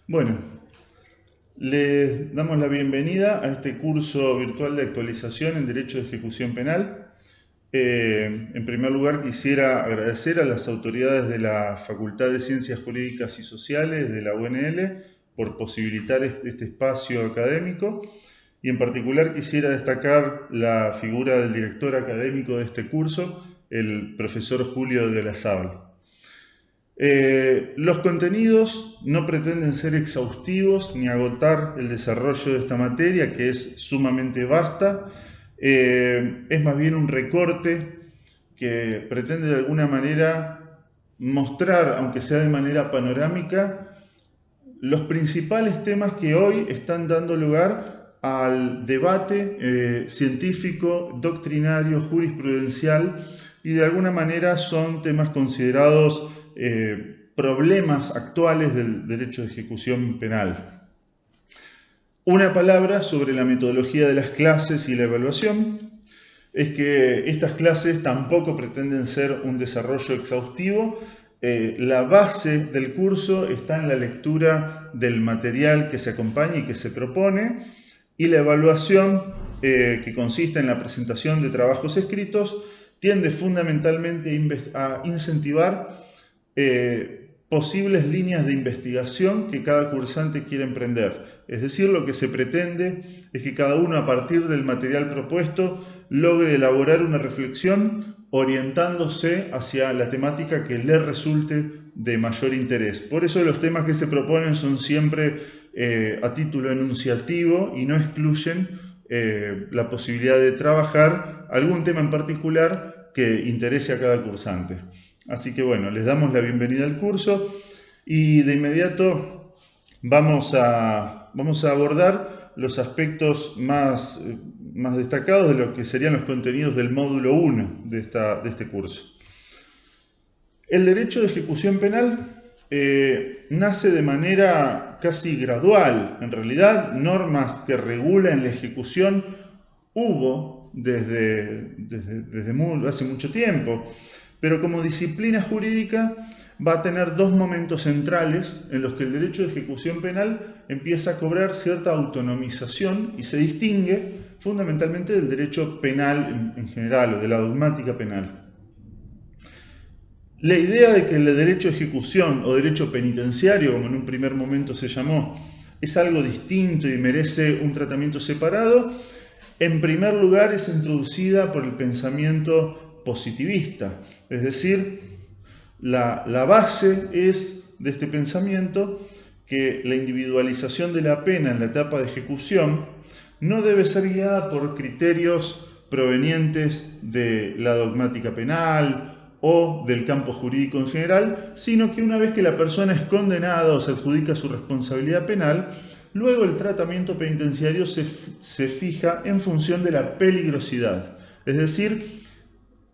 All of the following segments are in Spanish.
Bueno, les damos la bienvenida a este curso virtual de actualización en Derecho de Ejecución Penal. En primer lugar, quisiera agradecer a las autoridades de la Facultad de Ciencias Jurídicas y Sociales de la UNL por posibilitar este espacio académico y en particular quisiera destacar la figura del director académico de este curso, el profesor Julio de Olazábal. Los contenidos no pretenden ser exhaustivos ni agotar el desarrollo de esta materia, que es sumamente vasta. Es más bien un recorte que pretende de alguna manera mostrar, aunque sea de manera panorámica, los principales temas que hoy están dando lugar al debate científico, doctrinario, jurisprudencial, y de alguna manera son temas considerados problemas actuales del derecho de ejecución penal. Una palabra sobre la metodología de las clases y la evaluación es que estas clases tampoco pretenden ser un desarrollo exhaustivo. La base del curso está en la lectura del material que se acompaña y que se propone, y la evaluación, que consiste en la presentación de trabajos escritos, tiende fundamentalmente a incentivar posibles líneas de investigación que cada cursante quiere emprender. Es decir, lo que se pretende es que cada uno, a partir del material propuesto, logre elaborar una reflexión orientándose hacia la temática que le resulte de mayor interés. Por eso los temas que se proponen son siempre a título enunciativo y no excluyen la posibilidad de trabajar algún tema en particular que interese a cada cursante. Así que bueno, les damos la bienvenida al curso y de inmediato vamos a abordar los aspectos más destacados de lo que serían los contenidos del módulo 1 de este curso. El derecho de ejecución penal nace de manera casi gradual. En realidad, normas que regulan la ejecución hubo desde hace mucho tiempo, pero como disciplina jurídica va a tener dos momentos centrales en los que el derecho de ejecución penal empieza a cobrar cierta autonomización y se distingue fundamentalmente del derecho penal en general o de la dogmática penal. La idea de que el derecho de ejecución o derecho penitenciario, como en un primer momento se llamó, es algo distinto y merece un tratamiento separado, en primer lugar es introducida por el pensamiento positivista. Es decir, la base es de este pensamiento que la individualización de la pena en la etapa de ejecución no debe ser guiada por criterios provenientes de la dogmática penal o del campo jurídico en general, sino que una vez que la persona es condenada o se adjudica su responsabilidad penal, luego el tratamiento penitenciario se fija en función de la peligrosidad. Es decir,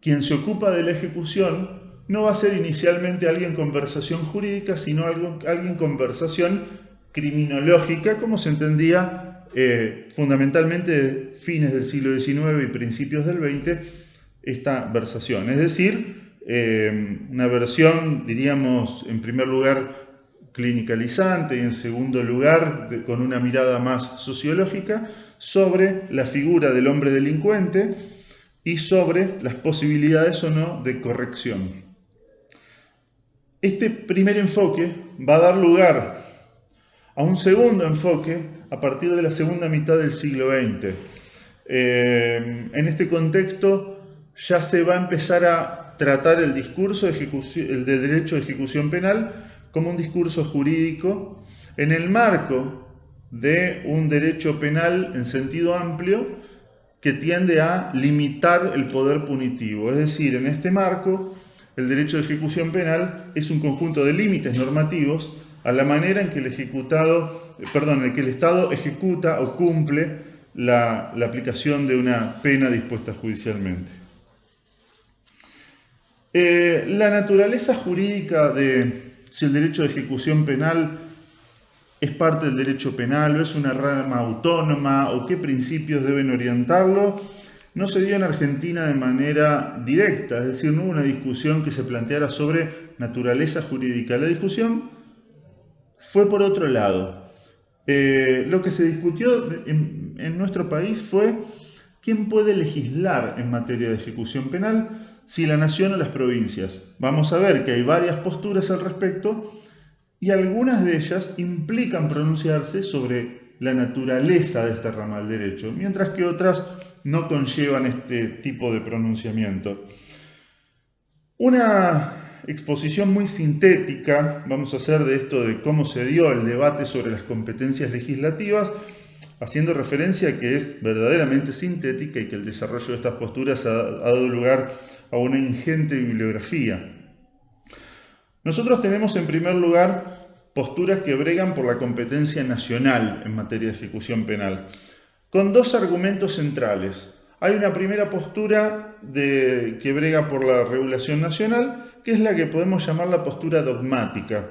quien se ocupa de la ejecución no va a ser inicialmente alguien con versación jurídica, sino alguien con versación criminológica, como se entendía fundamentalmente de fines del siglo XIX y principios del XX, esta versación. Es decir, una versión, diríamos, en primer lugar, clinicalizante y en segundo lugar, con una mirada más sociológica, sobre la figura del hombre delincuente y sobre las posibilidades o no de corrección. Este primer enfoque va a dar lugar a un segundo enfoque a partir de la segunda mitad del siglo XX. En este contexto ya se va a empezar a tratar el discurso de derecho de ejecución penal como un discurso jurídico en el marco de un derecho penal en sentido amplio que tiende a limitar el poder punitivo. Es decir, en este marco, el derecho de ejecución penal es un conjunto de límites normativos a la manera en que el Estado ejecuta o cumple la aplicación de una pena dispuesta judicialmente. La naturaleza jurídica de si el derecho de ejecución penal es parte del derecho penal o es una rama autónoma o qué principios deben orientarlo, no se dio en Argentina de manera directa, es decir, no hubo una discusión que se planteara sobre naturaleza jurídica. La discusión fue por otro lado. Lo que se discutió en nuestro país fue quién puede legislar en materia de ejecución penal, si la nación o las provincias. Vamos a ver que hay varias posturas al respecto y algunas de ellas implican pronunciarse sobre la naturaleza de esta rama del derecho, mientras que otras no conllevan este tipo de pronunciamiento. Una exposición muy sintética vamos a hacer de esto, de cómo se dio el debate sobre las competencias legislativas, haciendo referencia a que es verdaderamente sintética y que el desarrollo de estas posturas ha dado lugar a una ingente bibliografía. Nosotros tenemos en primer lugar posturas que bregan por la competencia nacional en materia de ejecución penal, con dos argumentos centrales. Hay una primera postura que brega por la regulación nacional, que es la que podemos llamar la postura dogmática,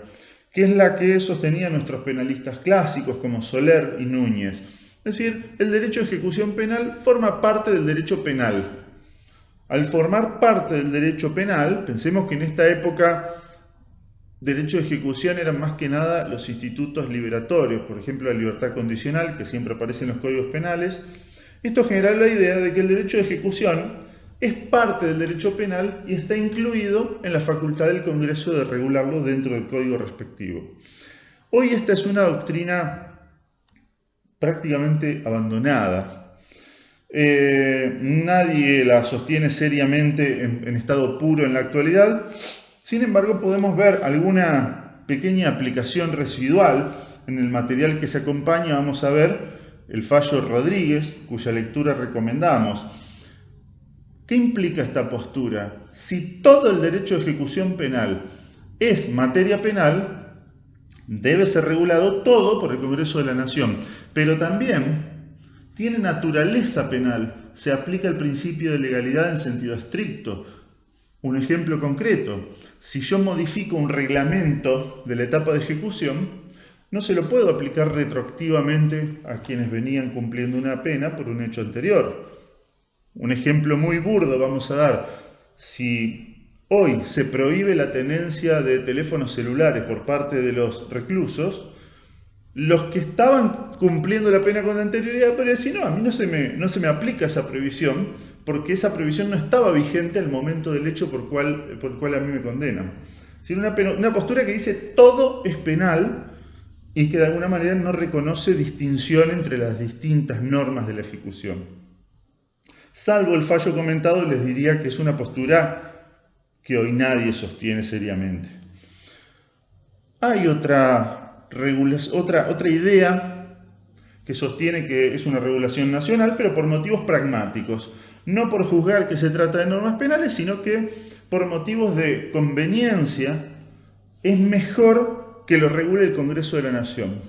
que es la que sostenían nuestros penalistas clásicos como Soler y Núñez. Es decir, el derecho de ejecución penal forma parte del derecho penal. Al formar parte del derecho penal, pensemos que en esta época derecho de ejecución eran más que nada los institutos liberatorios, por ejemplo la libertad condicional, que siempre aparece en los códigos penales. Esto genera la idea de que el derecho de ejecución es parte del derecho penal y está incluido en la facultad del Congreso de regularlo dentro del código respectivo. Hoy esta es una doctrina prácticamente abandonada. Nadie la sostiene seriamente en estado puro en la actualidad. Sin embargo, podemos ver alguna pequeña aplicación residual en el material que se acompaña. Vamos a ver el fallo Rodríguez, cuya lectura recomendamos. ¿Qué implica esta postura? Si todo el derecho de ejecución penal es materia penal, debe ser regulado todo por el Congreso de la Nación, pero también tiene naturaleza penal, se aplica el principio de legalidad en sentido estricto. Un ejemplo concreto, si yo modifico un reglamento de la etapa de ejecución, no se lo puedo aplicar retroactivamente a quienes venían cumpliendo una pena por un hecho anterior. Un ejemplo muy burdo vamos a dar. Si hoy se prohíbe la tenencia de teléfonos celulares por parte de los reclusos, los que estaban cumpliendo la pena con anterioridad podrían decir, no, a mí no se me aplica esa prohibición, porque esa prohibición no estaba vigente al momento del hecho por el cual a mí me condenan. Es decir, una postura que dice todo es penal y que de alguna manera no reconoce distinción entre las distintas normas de la ejecución. Salvo el fallo comentado, les diría que es una postura que hoy nadie sostiene seriamente. Hay otra idea que sostiene que es una regulación nacional, pero por motivos pragmáticos. No por juzgar que se trata de normas penales, sino que por motivos de conveniencia es mejor que lo regule el Congreso de la Nación.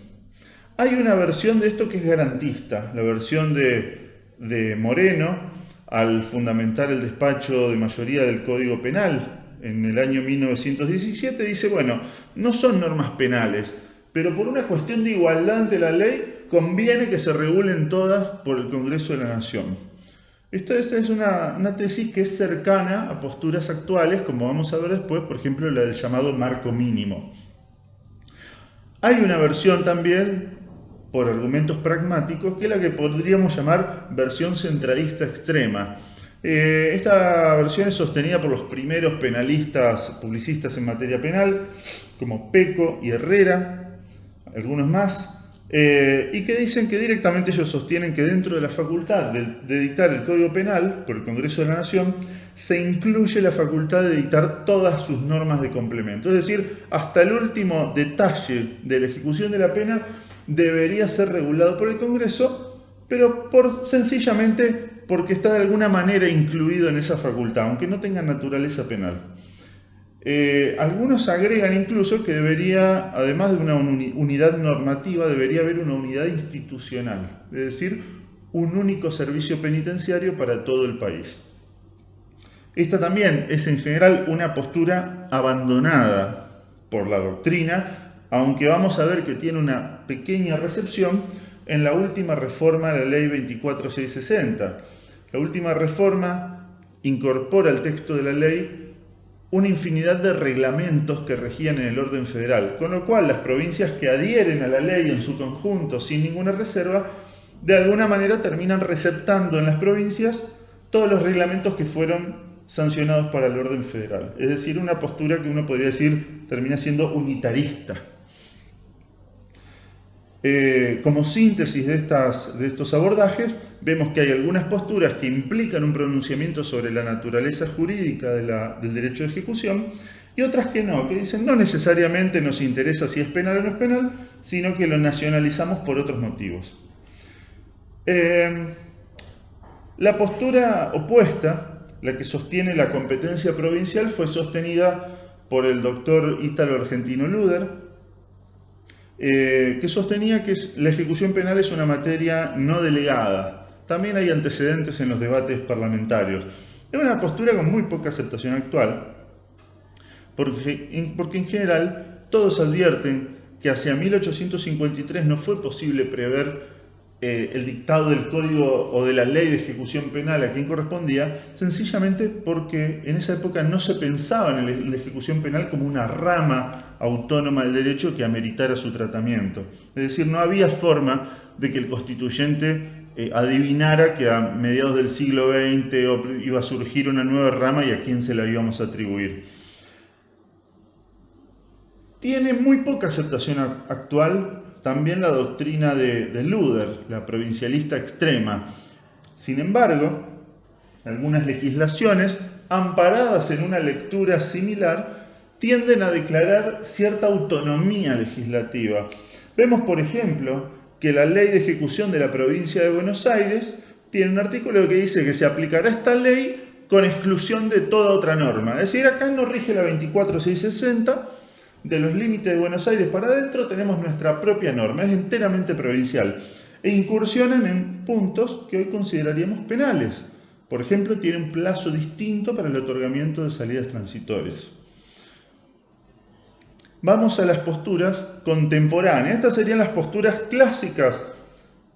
Hay una versión de esto que es garantista, la versión de Moreno, al fundamentar el despacho de mayoría del Código Penal en el año 1917, dice, bueno, no son normas penales, pero por una cuestión de igualdad ante la ley, conviene que se regulen todas por el Congreso de la Nación. Esta es una tesis que es cercana a posturas actuales, como vamos a ver después, por ejemplo, la del llamado marco mínimo. Hay una versión también, por argumentos pragmáticos, que es la que podríamos llamar versión centralista extrema. Esta versión es sostenida por los primeros penalistas publicistas en materia penal, como Peco y Herrera, algunos más, y que dicen que directamente ellos sostienen que dentro de la facultad de dictar el Código Penal por el Congreso de la Nación se incluye la facultad de dictar todas sus normas de complemento. Es decir, hasta el último detalle de la ejecución de la pena debería ser regulado por el Congreso, pero sencillamente porque está de alguna manera incluido en esa facultad, aunque no tenga naturaleza penal. Algunos agregan incluso que debería, además de una unidad normativa, debería haber una unidad institucional, es decir, un único servicio penitenciario para todo el país. Esta también es en general una postura abandonada por la doctrina, aunque vamos a ver que tiene una pequeña recepción en la última reforma de la Ley 24660. La última reforma incorpora al texto de la ley una infinidad de reglamentos que regían en el orden federal, con lo cual las provincias que adhieren a la ley en su conjunto sin ninguna reserva, de alguna manera terminan receptando en las provincias todos los reglamentos que fueron sancionados para el orden federal. Es decir, una postura que uno podría decir termina siendo unitarista. Como síntesis de estos abordajes, vemos que hay algunas posturas que implican un pronunciamiento sobre la naturaleza jurídica del derecho de ejecución y otras que no, que dicen no necesariamente nos interesa si es penal o no es penal, sino que lo nacionalizamos por otros motivos. La postura opuesta, la que sostiene la competencia provincial, fue sostenida por el doctor ítalo-argentino Luder, que sostenía que la ejecución penal es una materia no delegada. También hay antecedentes en los debates parlamentarios. Es una postura con muy poca aceptación actual, porque en general todos advierten que hacia 1853 no fue posible prever el dictado del código o de la ley de ejecución penal a quien correspondía, sencillamente porque en esa época no se pensaba en la ejecución penal como una rama autónoma del derecho que ameritara su tratamiento. Es decir, no había forma de que el constituyente adivinara que a mediados del siglo XX iba a surgir una nueva rama y a quién se la íbamos a atribuir. Tiene muy poca aceptación actual también la doctrina de Luder, la provincialista extrema. Sin embargo, algunas legislaciones, amparadas en una lectura similar, tienden a declarar cierta autonomía legislativa. Vemos, por ejemplo, que la ley de ejecución de la provincia de Buenos Aires tiene un artículo que dice que se aplicará esta ley con exclusión de toda otra norma. Es decir, acá no rige la 24660, de los límites de Buenos Aires para adentro tenemos nuestra propia norma, es enteramente provincial, e incursionan en puntos que hoy consideraríamos penales. Por ejemplo, tiene un plazo distinto para el otorgamiento de salidas transitorias. Vamos a las posturas contemporáneas. Estas serían las posturas clásicas.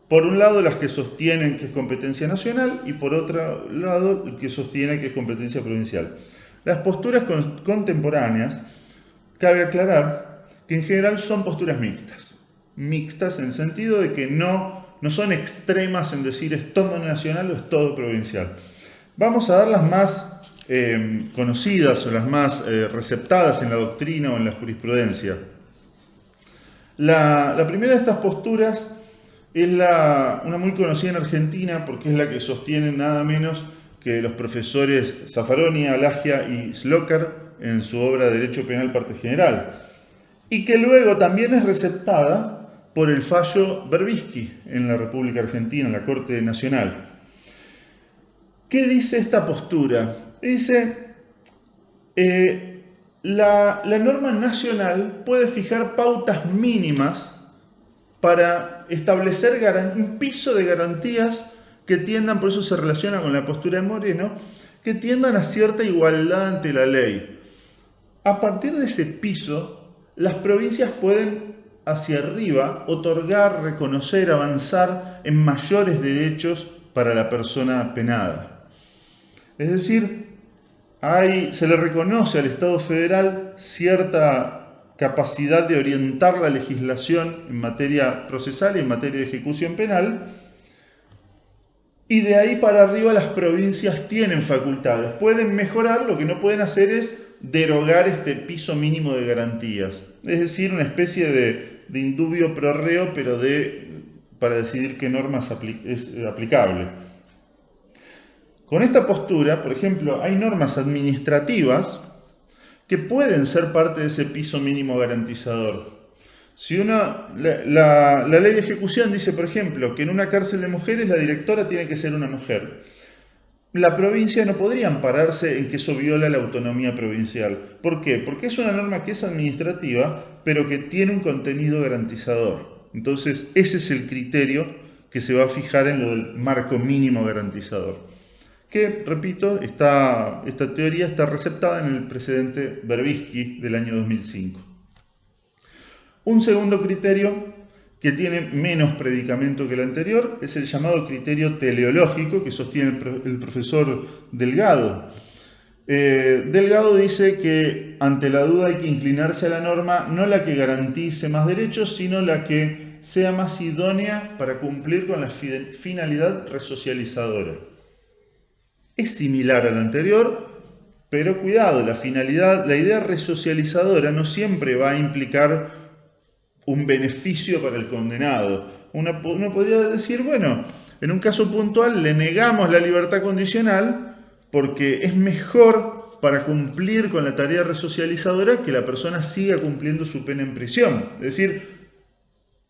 Por un lado, las que sostienen que es competencia nacional y por otro lado, el que sostiene que es competencia provincial. Las posturas contemporáneas, cabe aclarar que en general son posturas mixtas. Mixtas en el sentido de que no son extremas en decir es todo nacional o es todo provincial. Vamos a dar las más conocidas o las más receptadas en la doctrina o en la jurisprudencia. La primera de estas posturas es una muy conocida en Argentina porque es la que sostienen nada menos que los profesores Zaffaroni, Alagia y Slocker en su obra Derecho Penal Parte General, y que luego también es receptada por el fallo Berbisky en la República Argentina, en la Corte Nacional. ¿Qué dice esta postura? Dice, la norma nacional puede fijar pautas mínimas para establecer un piso de garantías que tiendan, por eso se relaciona con la postura de Moreno, que tiendan a cierta igualdad ante la ley. A partir de ese piso, las provincias pueden hacia arriba otorgar, reconocer, avanzar en mayores derechos para la persona penada. Es decir, se le reconoce al Estado federal cierta capacidad de orientar la legislación en materia procesal y en materia de ejecución penal, y de ahí para arriba las provincias tienen facultades. Pueden mejorar, lo que no pueden hacer es derogar este piso mínimo de garantías. Es decir, una especie de indubio pro reo, pero para decidir qué normas es aplicable. Con esta postura, por ejemplo, hay normas administrativas que pueden ser parte de ese piso mínimo garantizador. Si la ley de ejecución dice, por ejemplo, que en una cárcel de mujeres la directora tiene que ser una mujer, la provincia no podría ampararse en que eso viola la autonomía provincial. ¿Por qué? Porque es una norma que es administrativa, pero que tiene un contenido garantizador. Entonces, ese es el criterio que se va a fijar en lo del marco mínimo garantizador. Que, repito, esta teoría está receptada en el precedente Berbisky del año 2005. Un segundo criterio que tiene menos predicamento que el anterior es el llamado criterio teleológico que sostiene el profesor Delgado. Delgado dice que ante la duda hay que inclinarse a la norma, no la que garantice más derechos, sino la que sea más idónea para cumplir con la finalidad resocializadora. Es similar a la anterior, pero cuidado, la idea resocializadora no siempre va a implicar un beneficio para el condenado. Uno podría decir, bueno, en un caso puntual le negamos la libertad condicional porque es mejor para cumplir con la tarea resocializadora que la persona siga cumpliendo su pena en prisión. Es decir,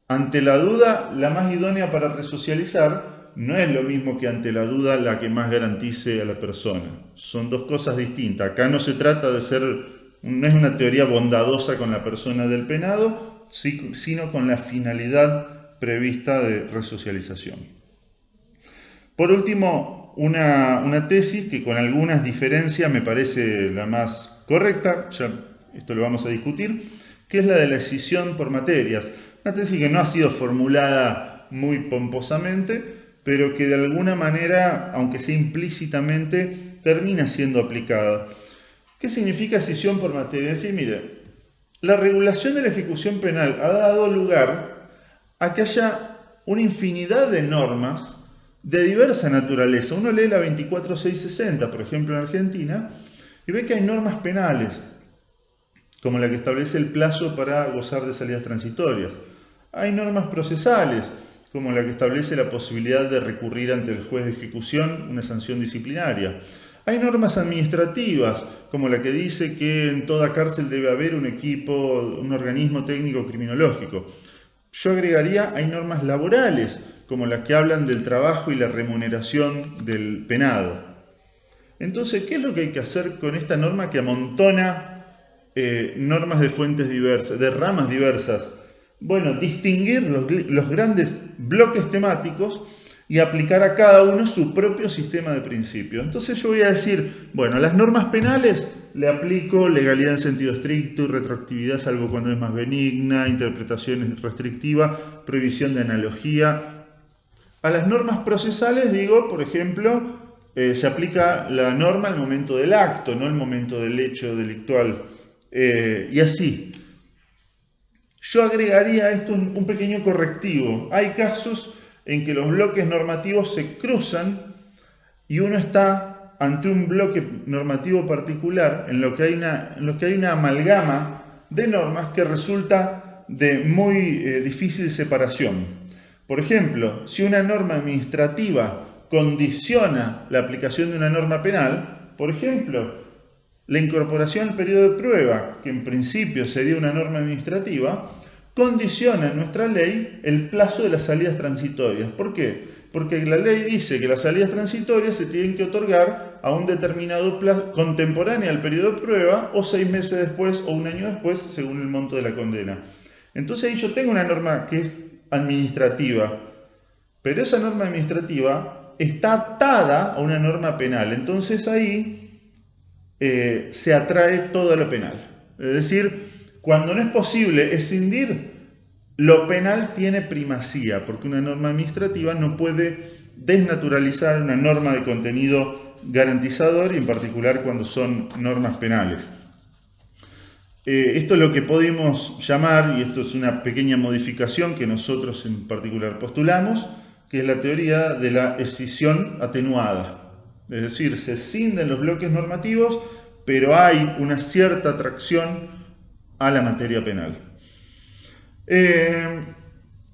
ante la duda, la más idónea para resocializar no es lo mismo que ante la duda la que más garantice a la persona. Son dos cosas distintas. Acá no se trata de no es una teoría bondadosa con la persona del penado, sino con la finalidad prevista de resocialización. Por último, una tesis que con algunas diferencias me parece la más correcta, ya esto lo vamos a discutir, que es la de la escisión por materias. Una tesis que no ha sido formulada muy pomposamente, pero que de alguna manera, aunque sea implícitamente, termina siendo aplicada. ¿Qué significa escisión por materia? Es decir, mire, la regulación de la ejecución penal ha dado lugar a que haya una infinidad de normas de diversa naturaleza. Uno lee la 24660, por ejemplo, en Argentina, y ve que hay normas penales, como la que establece el plazo para gozar de salidas transitorias. Hay normas procesales, como la que establece la posibilidad de recurrir ante el juez de ejecución una sanción disciplinaria. Hay normas administrativas, como la que dice que en toda cárcel debe haber un equipo, un organismo técnico criminológico. Yo agregaría, hay normas laborales, como las que hablan del trabajo y la remuneración del penado. Entonces, ¿qué es lo que hay que hacer con esta norma que amontona normas de fuentes diversas, de ramas diversas? Bueno, distinguir los grandes bloques temáticos y aplicar a cada uno su propio sistema de principios. Entonces yo voy a decir, bueno, las normas penales le aplico legalidad en sentido estricto y retroactividad salvo cuando es más benigna, interpretación restrictiva, prohibición de analogía. A las normas procesales digo, por ejemplo, se aplica la norma al momento del acto, no al momento del hecho delictual, y así. Yo agregaría a esto un pequeño correctivo. Hay casos en que los bloques normativos se cruzan y uno está ante un bloque normativo particular en lo que hay una amalgama de normas que resulta de muy difícil separación. Por ejemplo, si una norma administrativa condiciona la aplicación de una norma penal, por ejemplo, la incorporación al periodo de prueba, que en principio sería una norma administrativa, condiciona en nuestra ley el plazo de las salidas transitorias. ¿Por qué? Porque la ley dice que las salidas transitorias se tienen que otorgar a un determinado plazo contemporáneo al periodo de prueba o 6 meses después o un año después, según el monto de la condena. Entonces ahí yo tengo una norma que es administrativa, pero esa norma administrativa está atada a una norma penal. Entonces ahí se atrae todo lo penal. Es decir, cuando no es posible escindir, lo penal tiene primacía, porque una norma administrativa no puede desnaturalizar una norma de contenido garantizador, y en particular cuando son normas penales. Esto es lo que podemos llamar, y esto es una pequeña modificación que nosotros en particular postulamos, que es la teoría de la escisión atenuada. Es decir, se escinden los bloques normativos, pero hay una cierta atracción a la materia penal. ¿Qué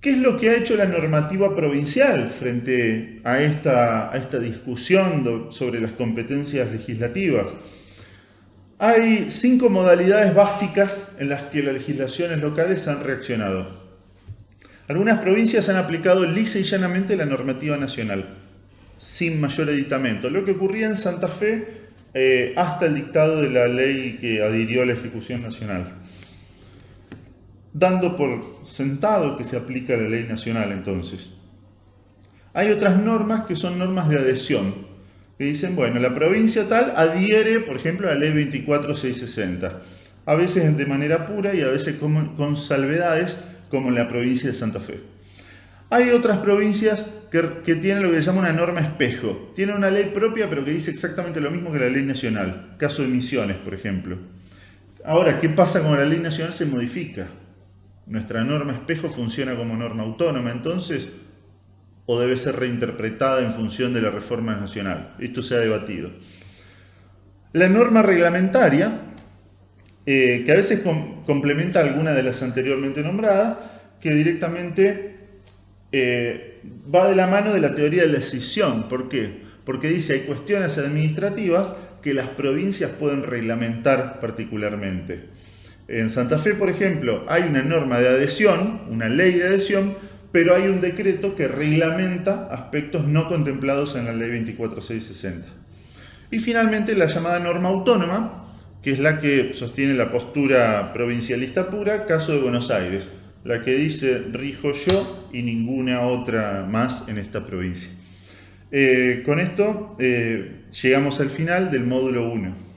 es lo que ha hecho la normativa provincial frente a esta discusión sobre las competencias legislativas? Hay 5 modalidades básicas en las que las legislaciones locales han reaccionado. Algunas provincias han aplicado lisa y llanamente la normativa nacional, sin mayor aditamento, lo que ocurría en Santa Fe hasta el dictado de la ley que adhirió a la ejecución nacional, dando por sentado que se aplica la ley nacional entonces. Hay otras normas que son normas de adhesión, que dicen, bueno, la provincia tal adhiere, por ejemplo, a la ley 24660, a veces de manera pura y a veces con salvedades, como en la provincia de Santa Fe. Hay otras provincias que tienen lo que se llama una norma espejo. Tienen una ley propia pero que dice exactamente lo mismo que la ley nacional. Caso de Misiones, por ejemplo. Ahora, ¿qué pasa cuando la ley nacional se modifica? ¿Nuestra norma espejo funciona como norma autónoma entonces? ¿O debe ser reinterpretada en función de la reforma nacional? Esto se ha debatido. La norma reglamentaria, que a veces complementa alguna de las anteriormente nombradas, que directamente va de la mano de la teoría de la escisión. ¿Por qué? Porque dice hay cuestiones administrativas que las provincias pueden reglamentar particularmente. En Santa Fe, por ejemplo, hay una norma de adhesión, una ley de adhesión, pero hay un decreto que reglamenta aspectos no contemplados en la ley 24660. Y finalmente la llamada norma autónoma, que es la que sostiene la postura provincialista pura, caso de Buenos Aires, la que dice rijo yo y ninguna otra más en esta provincia. Con esto llegamos al final del módulo 1.